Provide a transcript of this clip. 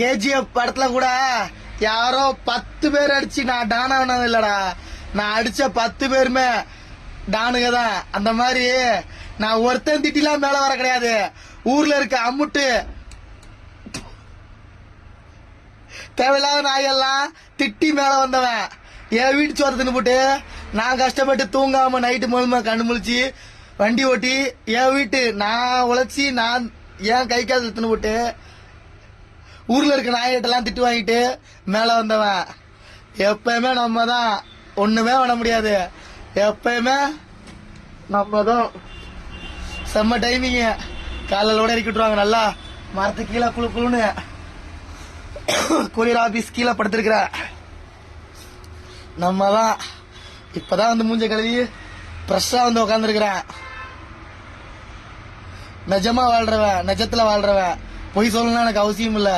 KGF படத்துல கூட யாரோ 10 பேர் அடிச்சு நான் டான் ஆனது இல்லடா. நான் அடிச்ச 10 பேருமே டானுங்க தான். அந்த மாதிரி நான் ஒருத்தன் திட்டிலாம் மேல வர கிடையாது. ஊர்ல இருக்க அம்முட்டு தேவையில்லாத நாயெல்லாம் திட்டி மேல வந்தவன். என் வீட்டு சோறு தின்னு போட்டு நான் கஷ்டப்பட்டு தூங்காம நைட்டு மூலமா கண்ணு முழிச்சு வண்டி ஓட்டி என் வீட்டு நான் உழைச்சி நான் ஏன் கை காசு தின்னு போட்டு ஊர்ல இருக்க நாயிட்டெல்லாம் திட்டு வாங்கிட்டு மேல வந்தவன். எப்பயுமே நம்ம தான், ஒண்ணுமே பண்ண முடியாது. எப்பயுமே நம்ம தான். செம்ம டைமிங்க. காலையிலோட இறக்கி விட்டுருவாங்க நல்லா மரத்து கீழே குழு குழுன்னு. கொரியர் ஆபீஸ் கீழே படுத்திருக்கிற நம்ம தான். இப்பதான் வந்து மூஞ்ச கழுவி ஃப்ரெஷ்ஷா வந்து உட்காந்துருக்கிறேன். நிஜமா வாழ்றவன், நிஜத்துல வாழ்றவன். பொய் சொல்லணும்னு எனக்கு அவசியம் இல்லை.